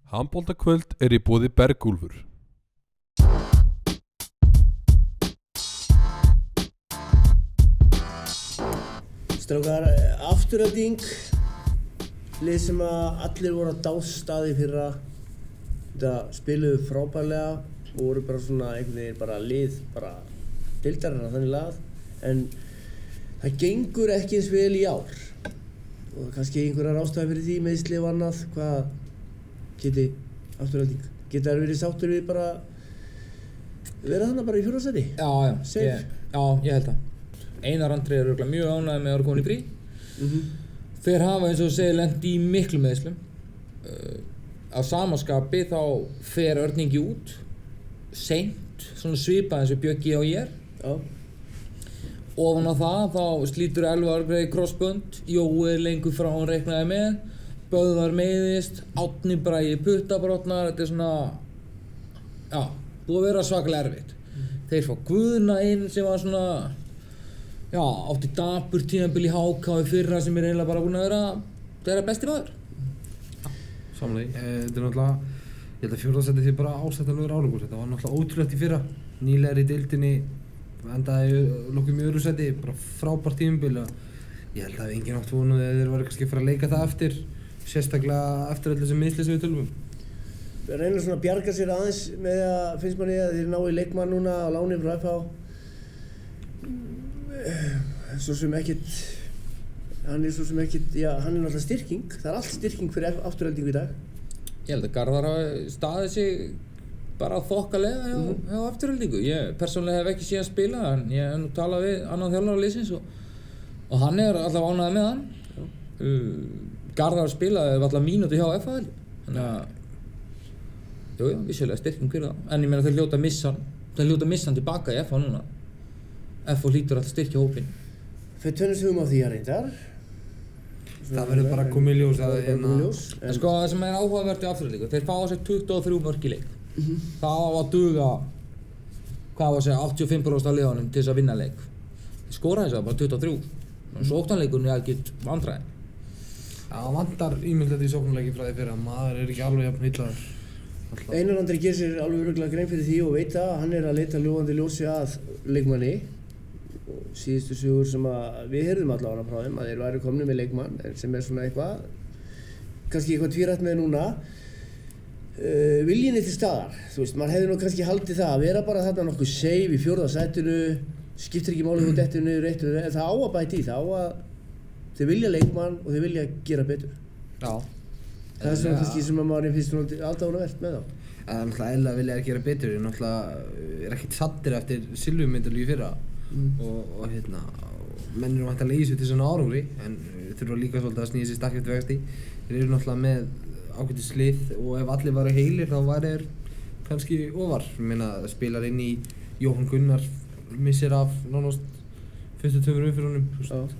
Handboltakvöld í boði Bergúlfur. Strákar, Afturelding, lið sem að allir voru að dást að í fyrra. Þetta spiluðu frábærlega og voru bara svona einhvern veginn bara lið, bara deildarinnar þannig lagað. En það gengur ekki eins vel í ár. Og kannski einhverjar ástæður fyrir því, meiðsli og annað. Hvað geti Afturelding? Geta þær verið sáttur við bara vera þarna bara í fjórða sæti? Ég held það. Einar Andri er örugglega mjög ánægður með að vera komin í frí. Þeir hafa eins og segir lent í miklu meiðslum. Á sama skapi þá fer Örn Ingi út seint, svona svipað eins og Bjöggi og ég er. Já. Ofan á það þá slítur Elvar greið krossbönd, Jói er lengur frá hann reiknaði með, Böðvar meiðist, Árni Bragi puttabrotnar, þetta er svona, búið að vera svakalega erfitt. Þeir fá Guðna inn sem var svona, átti dapur tímabil í HK í fyrra sem er eiginlega bara búinn að vera besti maður. Samlega, þetta er náttúrulega, ég held að fjórðasætið því bara ásættanlegur árangur. Þetta var náttúrulega ótrúlegt í fyrra, nýlegri í deildinni, endaði lokkum í öðru sæti, bara frábært tímabil. Ég held að enginn átt vonuð að þeir væru kannski að fara að leika það eftir, sérstaklega eftir öll þessi meiðsli sem við tölum. Þeir reyna svona að bjarga sér aðeins með að finnst manni að þeir ná í leikmann núna á láni frá FH. Svo sem ekkert, hann er náttúrulega styrking, það er allt styrking fyrir Aftureldingu í dag. Ég held að Garðar hafi staðið sig bara þokkalega hjá Aftureldingu. Ég persónulega hef ekki séð hann spila, en ég hef nú talað við annan þjálfara liðsins og hann er alltaf ánægður með hann. Garðar spilaði alltaf mínútu hjá FH held ég. Þannig að, vissulega styrking fyrir það. En ég meina þeir hljóta að missa hann tilbaka í FH núna. FH hlýtur alltaf styrkja hópinn. Fyrir tönnisugum á því að reyndar. Það verður bara komið í ljós að En sko það sem er áhugavert í Aftureldingu, þeir fá á sig 23 mörk í leik. Það á að duga, 85% af liðunum til þess að vinna leik. Þeir skora þess að bara 23. Sóknarleikurinn er ekkert vandræði. Það vantar ímyndilegt í sóknarleiki frá því fyrir að maður er ekki alveg jafn heillaður. Einar Andri gerir sér alveg örugglega grein fyrir því og veit að hann er að leita ljúfandi ljósi að leikmanni. Síðustu sögur sem að við heyrðum allavega frá þeim að þeir væru komnir með leikmann sem er svona kannski eitthvað tvírætt með núna. Viljinn til staðar, þú veist, maður hefði nú kannski haldið það að vera bara þarna nokkuð safe í fjórða sætinu, skiptir ekki máli þú dettur niður eitt en það á að bæta í, það á að þeir vilja leikmann og þeir vilja gera betur. Já. Það er svona kannski sem að maður finnst aðdáunarvert með þá. Það er náttúrulega eðlilega að vilja gera betur, ég náttúrulega ekkert saddir eftir silfurmedalíu í fyrra og menn eru væntanlega í þessu til svona árangri en þurfa líka svolítið að snýja sér stakk eftir vexti. Þeir eru náttúrulega með ágætis lið og ef allir væru heilir þá væri þeir kannski ofar. Ég meina spilar inn í Jóhann Gunnar missir af nánast fyrstu tveimur umferðunum.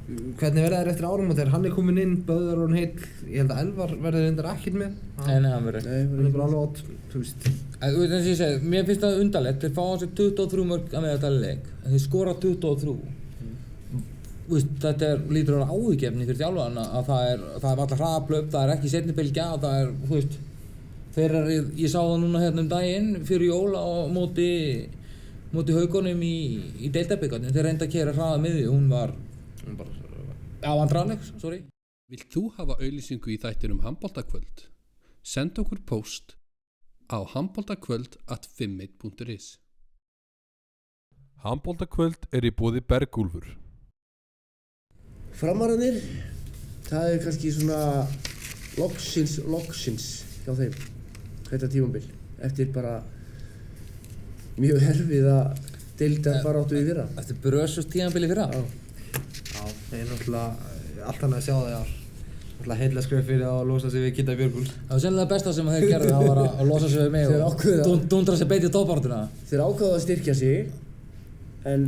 Hvernig verða þeir eftir áramót þegar hann er kominn inn, Böðvar og hann heill, ég held að Elvar verði reyndar ekkert með. Nei, hann verður ekki. Hann er bara alveg átt, þú veist. Þú veist eins og ég segi, mér finnst það undarlegt, þeir fá á sig 23 mörk að meðaltali leik, en þeir skora 23. Þú veist, þetta lítur að vera áhyggjuefni fyrir þjálfarana að það er alltaf hraðaplöp, það er ekki seinni bylgja og það er, þú veist, ég sá það núna hérna daginn fyrir jól á móti Haukunum í deildabikarnum, þeir reyndu að keyra hraða miðju og hún var vandræðaleg, sorry. Vilt þú hafa auglýsingu í þættinum Handboltakvöld? Send okkur post á handboltakvöld@51.is. Handboltakvöld í boði Bergúlfur. Framararnir, það er kannski svona loksins hjá þeim, þetta tímabil, eftir bara mjög herfiða deildarbaráttu í fyrra. Eftir brösust tímabil í fyrra? Já, það er náttúrulega allt annað að sjá það í ár. Náttúrulega heiðlega skref fyrir að losa sig við Kidda Björgúls. Það var sennilega besta sem þeir gerðu, það var að losa sig við mig og dundra sig beint í toppbarátuna. Þeir ákváðu að styrkja sig, en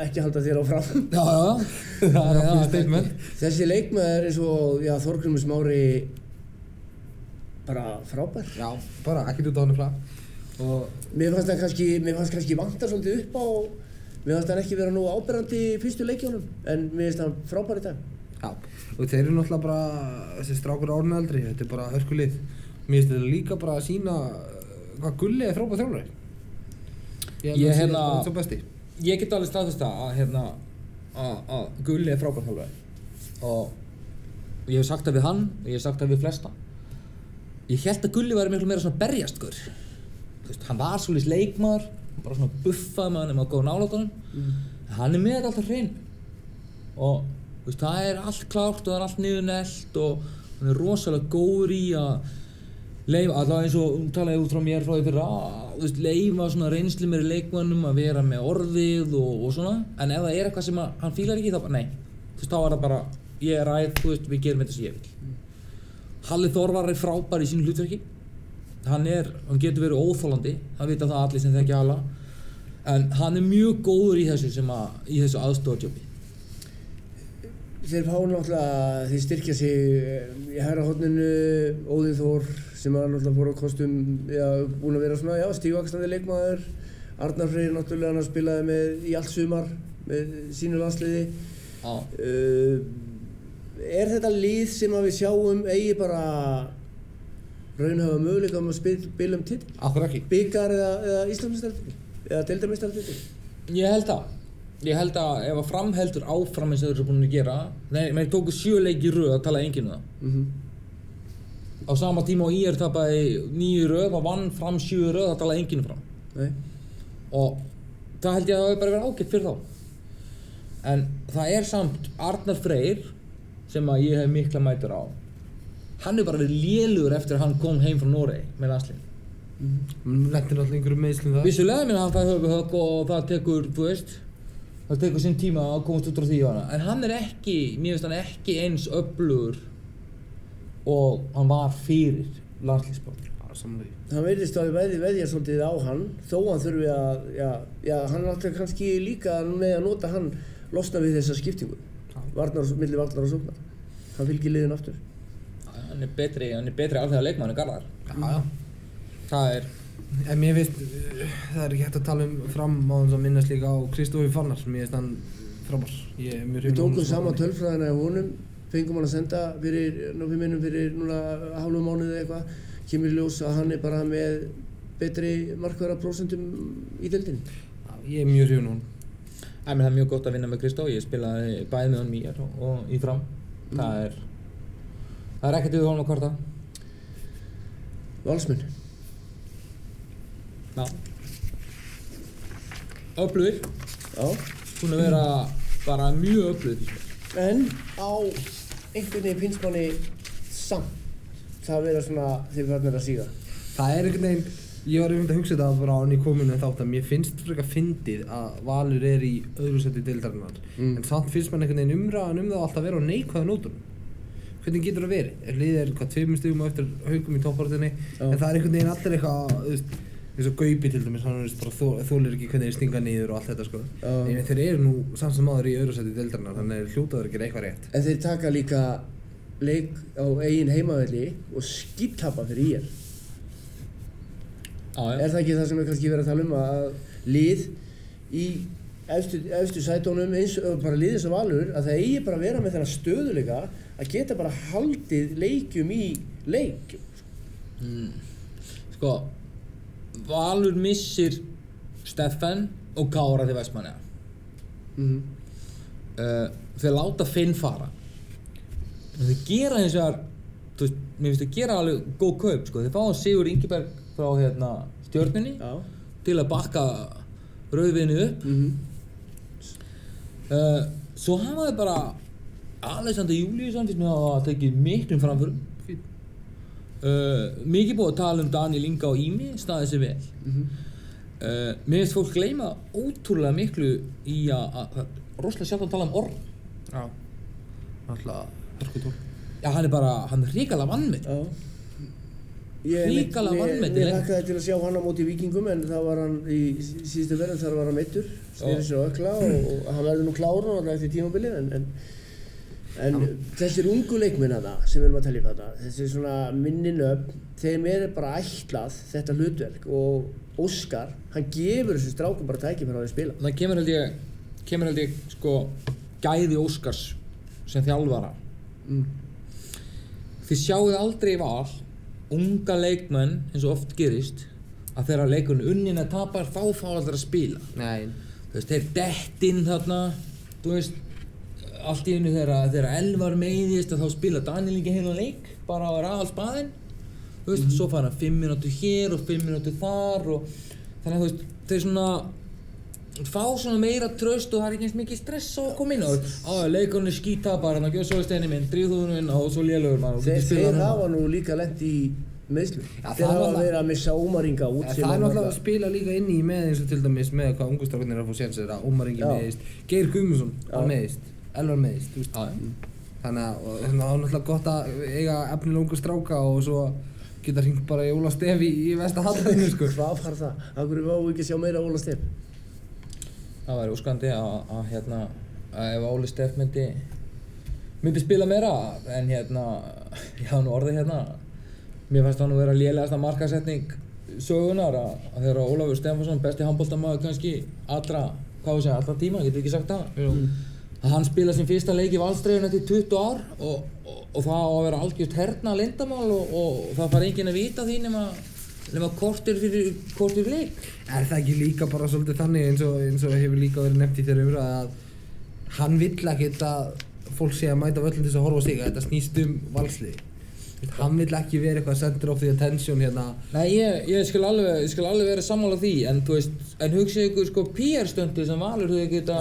ekki halda þér áfram. Já. Það er statement. Þessi leikmaður eins og Þorgrímur Smári bara frábær. Já, bara ekkert út á hann frá. Mér fannst kannski vantar svolítið upp á. Mér fannst hann ekki vera nú áberandi í fyrstu leikjónum, en mér finnst hann frábær í dag. Já, og þeir eru náttúrulega bara þessi strákur árinu eldri, þetta er bara hörkulið Mér finnst þetta líka bara að sýna hvað Gulli er frábær þjálfari. Ég hann sé bara sá besti. Ég get alveg staðfest það að Gulli er frábær þjálfari og ég hef sagt það við hann og ég hef sagt það við flesta. Ég hélt að Gulli væri miklu meira svona berjastgur. Þú veist, hann var svolítið leikmaður, bara svona buffaði með hann um að góða nálátunum. Hann er með þetta alltaf hreinu. Og þú veist, það er allt klárt og það er allt niðurnelt og hann er rosalega góður í að leyfa, allavega eins og talaði út frá mér frá því fyrra, þú veist, leyfa svona reynslu meiri leikmönnum að vera með orðið og svona. En ef það er eitthvað sem hann fílar ekki, þá bara nei. Þú veist, þá er það bara, ég er ræð, þú veist, við gerum þetta sem ég vil. Halli Þorvar er frábær í sínu hlutverki. Hann getur verið óþolandi, það vita það allir sem þekkja Halla. En hann er mjög góður í þessu aðstoðarjobbi. Þeir fá náttúrulega, þeir styrkja sig í hægra horninu, Óðinn Þór sem náttúrulega fór á kostum, búinn að vera svona, stígvaxandi leikmaður. Arnar Freyr náttúrulega, hann spilaði með í allt sumar með sínu landsliði. Er þetta lið sem við sjáum eigi bara raunhafa möguleika að spila titil? Akkur ekki. Bikar eða Íslandsmeistaratitil? Eða deildarmeistaratitil? Ég held að ef að Fram heldur áfram eins og þeir eru búin að gera, menn tóku 7 leiki í röð að tala enginn það. Á sama tíma og IR tapaði 9 í röð og vann Fram 7 í röð að tala enginn Fram. Nei. Og það held ég að það hefur bara verið ágætt fyrir þá. En það er samt Arnar Freyr sem að ég hef mikla mætur á. Hann er bara verið lélugur eftir að hann kom heim frá Noregi með landsliðinu. Lentir náttúrulega einhverjum meiðslum það. Vissulega, minna hann fær höfuðhögg og það tekur, þú veist, það tekur sinn tíma að komast út frá því á hana. En hann er ekki, mér finnst hann ekki eins öflugur og hann var fyrir landsliðssport. Samlega. Hann virðist að veðja svolítið á hann, þó hann þurfi að, hann alltaf kannski líka með að nota hann losna við þessa skiptingu. Milli varnar og sóknar. Hann fylgir liðin aftur. Hann er betri alþjóða leikmaður en Garðar. Já. Það er... En mér finnst, það er ekki hægt að tala Fram á þess að minnast líka á Kristófi Fannar. Mér finnst hann frábær. Við tókum saman tölfræðina í honum, fengum hann að senda fyrir núna hálfum mánuði eða eitthvað. Kemur í ljós að hann er bara með betri markvarðarprósentum í deildinni. Já, ég er mjög hrifinn af honum. Það er mjög gott að vinna með Kristó, ég spilaði bæði með honum í IR og í Fram. Það er ekkert við honum að kvarta. Valsmenn. Já. Öflugir. Já. Búin að vera bara mjög öflugir. En á einhvern veginn finnst manni samt það vera svona þegar við verðum að síga. Það er einhvern veginn, ég var einhvern veginn að hugsa þetta bara á hann í kominu en þátt að mér finnst frekar fyndið að Valur er í öðru sæti deildarinnar. En samt finnst mann einhvern veginn umræðan það alltaf vera á neikvæða nótunum. Hvernig getur það verið? Liðið 2 stigum á eftir Haukum í toppbaráttunni, en það er einhvern veginn allir eitthvað, þú veist, eins og Gaupi til dæmis, hann bara þolir ekki hvernig þeir stinga niður og allt þetta sko. En þeir eru nú samt sem áður í öðru sæti deildarinnar, þannig að hljótaður að gera eitthvað rétt. En þeir taka líka leik á eigin heimavelli og skíttapa fyrir IR. Er það ekki það sem kannski verið að tala um að lið í efstu sætunum eins og bara liðið sem Valur að það eigi bara að vera með þennan stöðuleika að geta bara haldið leikjum í leikjum. Sko, Valur missir Steffen og Kára til Vestmannaeyja. Þeir láta Finn fara. En þeir gera hins vegar, þú veist, mér finnst þeir gera alveg góð kaup sko. Þeir fá Sigurð Ingiberg frá Stjörnunni til að bakka rauðvinni upp. Svo hafa þeir bara Alexander Júlíusson finnst mér að tekið miklum framförum. Mikið búið að tala Daniel Inga og Ími, staðið sér vel. Mér finnst fólk gleyma ótrúlega miklu í að rosalega sjálf að tala Orr. Já, alltaf hörkutól. Já, hann er hrikalega vannmetinn. Hrikalega vannmetinn. Ég hlakkaði til að sjá hann á móti Víkingum en það var hann í síðustu verðin þar var hann meiddur, sneri sér á ökla og hann verður nú klárun alltaf eftir tímabilið en þessir ungu leikmenn þarna sem við erum að tala þarna, þessi svona minninöfn, þeim bara ætlað þetta hlutverk og Óskar, hann gefur þessu strákum bara tækifæri á að spila. Það kemur held ég sko gæði Óskars sem þjálfara. Þið sjáuð aldrei í Val unga leikmenn eins og oft gerist að þegar leikurinn unnin að tapar fá aldrei að spila. Nei. Þú veist, þeir dett inn þarna, þú veist, allt í einu þegar Elvar meiðist að þá spila Daniel ekki heilan leik, bara á aðalspaðinn. Þú veist, svo fara 5 mínútur hér og 5 mínútur þar og þannig að þú veist, þeir fá svona meira traust og það ekki eins mikið stress á að koma inn og leikurinn skítapar, hann gjör svo í steini minn, drífðu þú inn og svo lélugur maður. Þeir hafa nú líka lent í meðslum. Þeir hafa verið að missa Ómar Inga út. Það er náttúrulega að spila líka inn í með eins og til dæmis með hvað ungustrákarnir er að fá séns að Ómar Ingi meiðist, Geir Guðmundsson var meiðist, Elvar meiðist, þú veist. Þannig að það er náttúrulega gott að eiga efnilega ungu stráka og svo geta hringt bara í Óla Stef í Vestahallarinu sko. Hvað var það? Af hverju má ekki sjá meira Óla Stef? Það væri óskandi að ef Óli Steff myndi spila meira en ég hafa nú orðið mér fannst það nú vera lélegasta markasetning sögunar að þegar Ólafur Stefánsson, besti handboltamaður kannski allra tíma, getur ekki sagt það að hann spila sin fyrsta leik í Valsdreifunni eftir 20 ár og það á að vera algjört hernaðarleyndarmál og það fær enginn að vita því nema kortir fyrir leik. Er það ekki líka bara svolítið þannig eins og hefur líka verið nefnt í þeirra umræðu að hann vill ekkert að fólk sé að mæta völlum til þess að horfa á sig, að þetta snýst valslið. Hann vill ekki vera eitthvað center of the attention hérna. Nei, ég skal alveg vera sammála því, en þú veist, en hugsið ykkur sko PR-stundu sem Valur þau geta.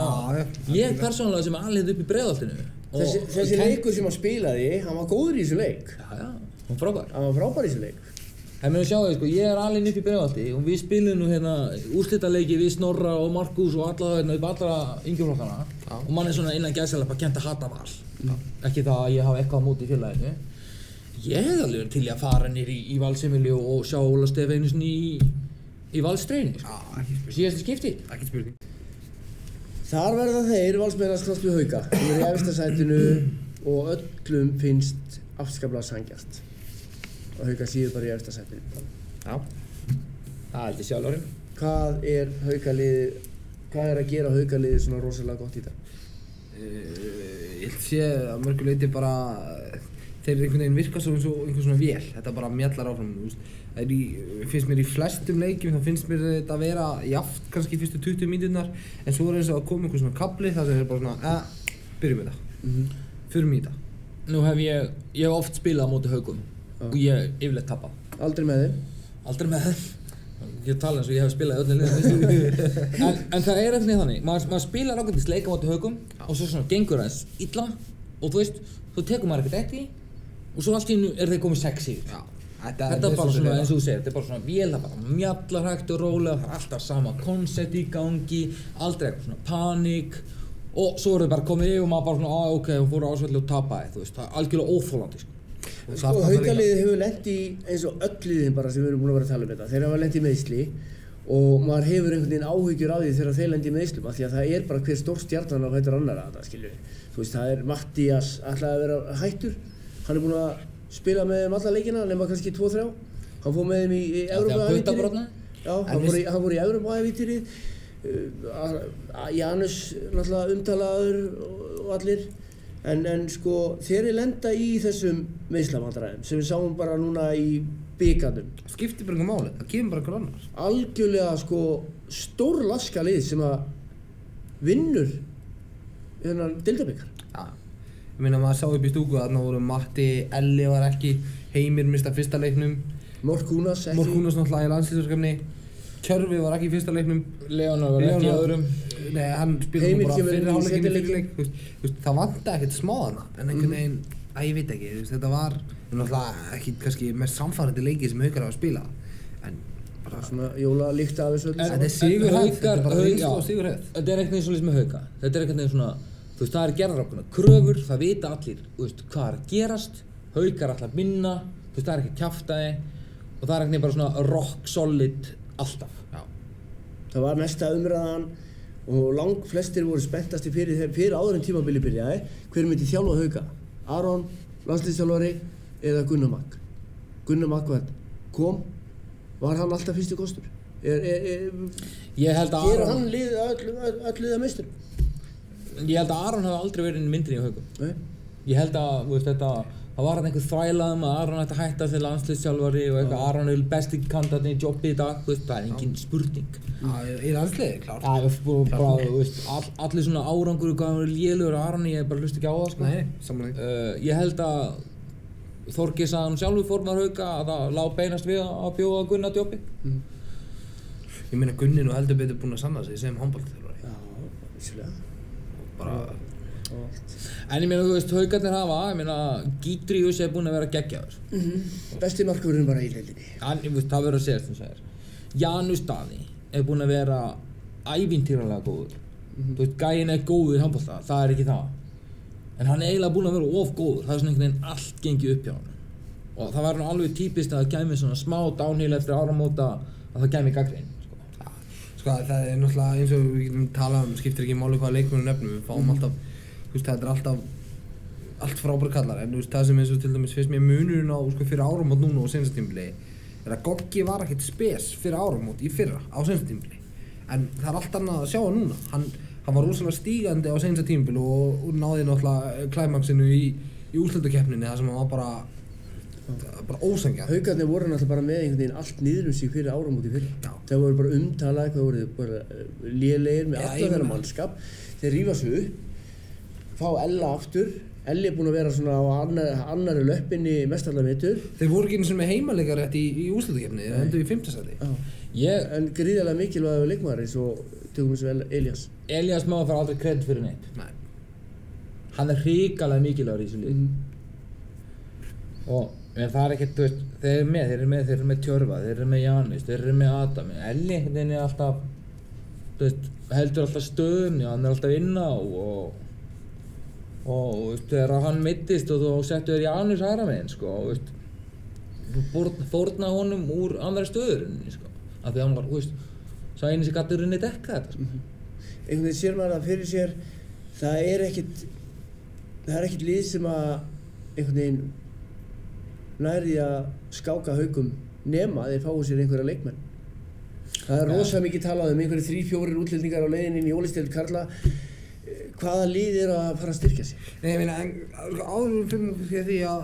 Ég persónulega sem alið upp í Breiðholtinu. Þessi leikur sem hann spilaði, hann var góður í þessu leik. Já, hann var frábær. Hann var frábær í þessu leik. En mér sjáðu sko, ég er alinn upp í Breiðholti og við spilum nú úrslitaleiki við Snorra og Markús og alla upp allra yngjuflokkana og mann er svona innan gæðslega kennt að hata Val. Ekki það að ég hafa eitthvað á móti í félaginu. Ég hef alveg verið til í að fara niður í Valsheimili og sjá Óla Stef einu sinni í Valsdreifunni sko. Síðasta skipti. Ekki spurning. Þar verða þeir Valsmenn að slást við Hauka. Þeir eru í efsta sætinu og öllum finnst afskaplega sanngjarnt. Og Hauka síður bara í efsta sætinu. Já. Það held ég sjálfurinn. Hvað er að gera Haukaliðið svona rosalega gott í dag? Ég held sé að mörgu leyti bara þeir einhvern veginn virka svo eins og einhver svona vél. Þetta bara mjallar áfram, þú veist. Finnst mér í flestum leikjum þá finnst mér þetta að vera jafnt kannski fyrstu 20 mínúturnar en svo er eins og að koma einhver svona kafli þar sem þeir bara svona byrjum við þetta. Förum í þetta. Nú hef ég hef oft spilað á móti Haukum og ég yfirleitt tapað. Aldrei með þeim? Aldrei með þeim. Ég tala eins og ég hef spilað í öllum liðum. En það er eitthvað þannig, maður spilar ágætis leik á móti Haukum og svo svona gengur aðeins illa og þú veist, þú tekur maður ekkert eftir og svo allt í einu er þeir komið 6 yfir. Þetta er bara svona eins og þú segir, þetta er bara svona vél, það bara mjallar hægt og rólega, það er alltaf sama koncept í gangi, aldrei eitthvað svona paník og svo er það bara komið yfir og maður bara svona ok, hún fór á Ásvelli og tapaði, þú veist, það er algjörlega óþolandi sko. Haukaliðið hefur lent í eins og öll liðin bara sem við erum búin að vera að tala um þetta. Þeir hafa lent í meiðsli og maður hefur einhvern veginn áhyggjur af því þegar þeir lent í meiðslum af því að það er bara hver stór stjarnan á hættur annara þetta, skilju. Þú veist, það er Mattías ætlaði að vera hættur, hann er búin að spila með þeim alla leikina nema kannski 2-3. Hann fór með þeim í Evrópuævintýri. Já, hann fór í Evrópuævintýri. Janus náttúrulega umtalaður og allir. En sko, þeir lenda í þessum meiðslavandræðum sem við sáum bara núna í bikarnum. Það skiptir bara einhver máli, það kemur bara einhver annar. Algjörlega sko stórlaska lið sem að vinnur þennan deildabikar. Já, ég meina maður sá upp í stúku að þarna voru Matti, Elli var ekki, Heimir mista fyrsta leiknum. Morkúnas ekki. Morkúnas náttúrulega í landsliðsverkefni. Tjörfi var ekki í fyrsta leiknum. Leonar var ekki í öðrum. Nei, hann spilaði nú bara fyrir hálfleikinn í fyrir leik. Það vantaði ekkert smá þarna, en einhvern veginn, ég veit ekki, þetta var náttúrulega ekki kannski mest samfærandi leikið sem Haukar hafa spilað, en bara svona jóla líkt af þessu öllu. Þetta er sigurhæft, þetta er bara reynslu og sigurhæft. Þetta er eitthvað eins og lýst með Hauka. Þetta er eitthvað svona, þú veist, það er gerðar ákveðnar kröfur, það vita allir, þú veist, hvað er að gerast, Haukar ætla að vinna, þú veist, það er ekki kjaftaði og það er eitthvað bara svona rock solid alltaf. Já. Það var mesta umræðan og langflestir voru spenntastir fyrir áður en tímabili byrjaði. Hver myndi þjálfa Hauka? Aron, landsliðsþjálfari eða Gunnar Magg? Gunnar Magg kom, var hann alltaf fyrsti kostur? Ég held að Aron... hann öll liða meistur? Ég held að Aron hafi aldrei verið inn í myndinni í Haukum. Nei. Ég held að, þú veist, þetta Það var einhver þvæla að Aron ætti að hætta sem landsliðsþjálfari og eitthvað Aron er besti kandidatinn í jobbi í dag, þú veist, það er engin spurning. Í landsliði, klárt. Bara, þú veist, allir svona árangur hvað hann verið lélegur á Aroni, ég bara hlusta ekki á það, sko. Nei, samanlega. Ég held að Þorgeir sagði hann sjálfur formar Hauka að það lá beinast við að bjóða Gunnar jobbi. Ég meina Gunni nú heldur betur búinn að sanna sig sem handboltaþjálfari. Já, vissulega. Bara... En ég meina, þú veist, Haukarnir hafa, ég meina, Gítrius er búinn að vera geggjaður. Besti markvörðurinn bara í deildinni. Ég veist, það verður að segja sem segir. Janus Daði er búinn að vera ævintýralega góður. Þú veist, gæinn er góður í handbolta, það er ekki það. En hann er eiginlega búinn að vera of góður, það er svona einhvern veginn allt gengið upp hjá hann. Og það var nú alveg típist að það kæmi svona smá downhill eftir áramóta að það kæmi gagnrýni. Sko, það er náttúrulega eins og við getum talað skiptir ekki máli hvaða leikmenn við nefnum, við fáum alltaf, þú veist, þetta er alltaf allt frábæri kallar, en þú veist, það sem eins og til dæmis finnst mér munurinn á, sko, fyrir áramót núna og seinasta tímabili er að Goggi var ekkert spes fyrir áramót í fyrra á seinasta tímabili, en það er allt annað að sjá hann núna, hann var rosalega stígandi á seinasta tímabili og náði náttúrulega klæmaksinu í úrslitakeppninni þar sem hann var bara ósanngjarn. Haukarnir voru náttúrulega bara með einhvern veginn allt niður sig fyrir áramóti fyrra. Já. Þeir voru bara umtalað, hvað voru bara lélegir með alla þeirra mannskap. Þeir rífa sig upp, fá Ella aftur. Elli er búinn að vera svona á annarri löppinni mestallan vetur. Þeir voru ekki eins og með heimaleikarétt í úrslitakeppninni, þeir enduðu í 5. sæti. En gríðarlega mikilvægur leikmaður eins og tökum eins og Elías. Elías má fara aldrei kredit fyrir neitt. Nei. Hann er hrikalega mikilvægur í þessu lið. Og en það er ekkert, þú veist, þeir eru með Tjörva, þeir eru með Janus, þeir eru með Adam. Elli einhvern veginn er alltaf, þú veist, heldur alltaf stöðunni, hann er alltaf inná og veist, þegar hann meiddist og þú settu þér Janus hægra meginn, sko, veist, þú fórnaði honum úr annarri stöðurinni, sko, af því að hann var, þú veist, sá eini sem gat í rauninni dekka þetta, sko. Einhvern veginn sér maður það fyrir sér, það er ekkert lið sem að einhvern veginn nærði að skáka Haukum nema þeir fái sér einhverja leikmenn. Það er rosa mikið talað um einhverju 3-4 útlendingar á leiðinni inn í Ólisteild karla. Hvaða lið er að fara að styrkja sig? Nei, ég meina, áður fyrir því að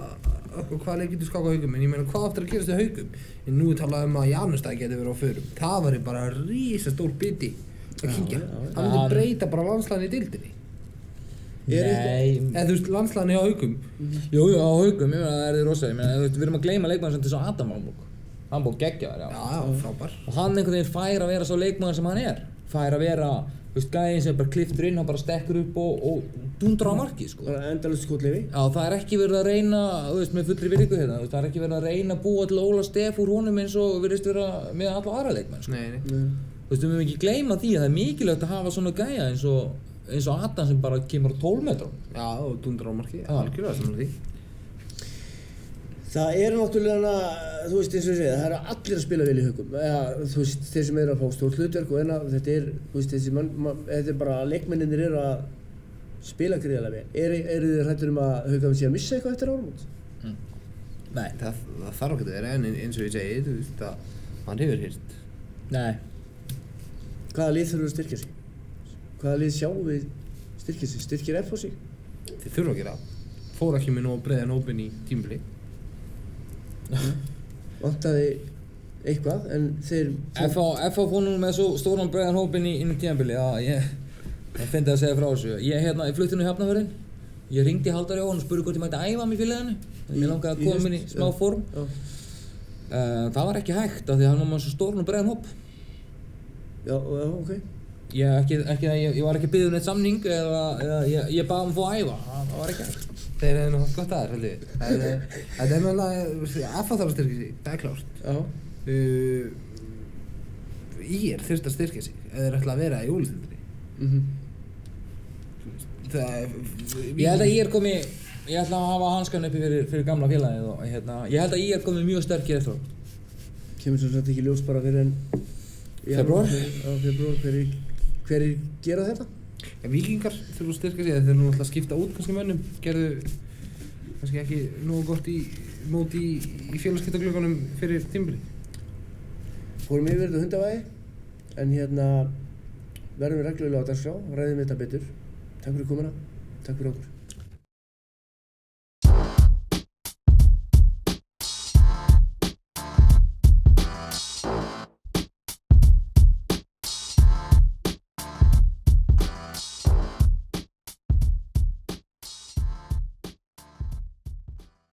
hvaða leik getur skáka Haukum, en ég meina, hvað aftur að gerast í Haukum? En nú er talað um að Janustad geti verið á förum. Það væri bara risastór biti að kyngja. Hann myndi breyta bara landslaginu í deildinni. Nei. Eða þú veist, landslaginu hjá Haukum. Jú, á Haukum, ég meina það er þið rosa, ég meina, við erum að gleyma leikmann sem til svo Adam Almúk. Hann búið geggjaður, já. Já, frábær. Og hann einhvern veginn fær að vera svo leikmann sem hann er. Fær að vera, þú veist, gæinn sem bara klipptur inn, hann bara stekkur upp og dundrar á markið, sko. Bara endalaust skotleyfi. Já, það er ekki verið að reyna, þú veist, með fullri virðingu hérna, þú veist, það er ekki verið að reyna að búa til Óla Steff úr honum eins og virðist vera með alla aðra leikmenn, sko. Nei. Þú veist, við mögum ekki gleyma því að það er mikilvægt að hafa svona gæja eins og Adam sem bara kemur á 12 metrum. Já, og dundrar á markið, algjörlega saman því. Það er náttúrulega, þú veist, eins og ég segi, það eru allir að spila vel í Haukum. Þú veist, þeir sem eru að fá stórt hlutverk og þetta er, þú veist, þetta er bara að leikmennirnir eru að spila gríðarlega vel. Eru þið hræddir að Haukar sé að missa eitthvað eftir áramót? Nei. Það þarf ekki að vera, en eins og ég segi, þú veist að hann hefur hýrt. Nei. Hvaða lið þurfur að styrkja sig? Hvaða lið sjáum við styrkja sig? Styrkir F á sig? Þeir þurfa að gera það. Fór ekki með nógu breiðan hópinn í tímabili. Vantaði eitthvað, en þeir... F.A. fór nú með svo stóran breiðan hópinn inn í tímabili að ég fyndi að segja frá þessu. Ég flutti nú í Hafnarfjörðinn. Ég hringdi í Halldór Jóhann og spurði hvort ég mætti æfa mig í félaginu. Mér langaði að koma inn í smá form. Það var ekki hægt af því að hann var með svo stóran og breiðan hóp. Já, ok. Ég var ekki beðið um neitt samning eða ég bað að fá að æfa. Það var ekki hægt. Þeir hefði náttúrulega gott aðeins, held ég. Þetta er náttúrulega, F.A. þarf að styrkja sig, það er klárt. Já. IR þurft að styrkja sig, ef þeir ætla að vera í úrvalsdeildinni. Ég held að IR komi, ég ætla að hafa hanskan uppi fyrir gamla félagið og ég held að IR komi mjög sterkir eftir á. Kemur svo satt ekki ljós bara fyrir en... Febrúar? Já, febrúar, hverjir gera þetta? Ja, Víkingar þurfa að styrkja sig, þeir eru nú alltaf að skipta út kannski mönnum, gerðu kannski ekki nógu gott mót í félagsskiptaglugganum fyrir tímabili. Fórum yfir þetta hundavægi, en verðum við reglulega á dagskrá, ræðum við þetta betur. Takk fyrir komuna, takk fyrir okkur.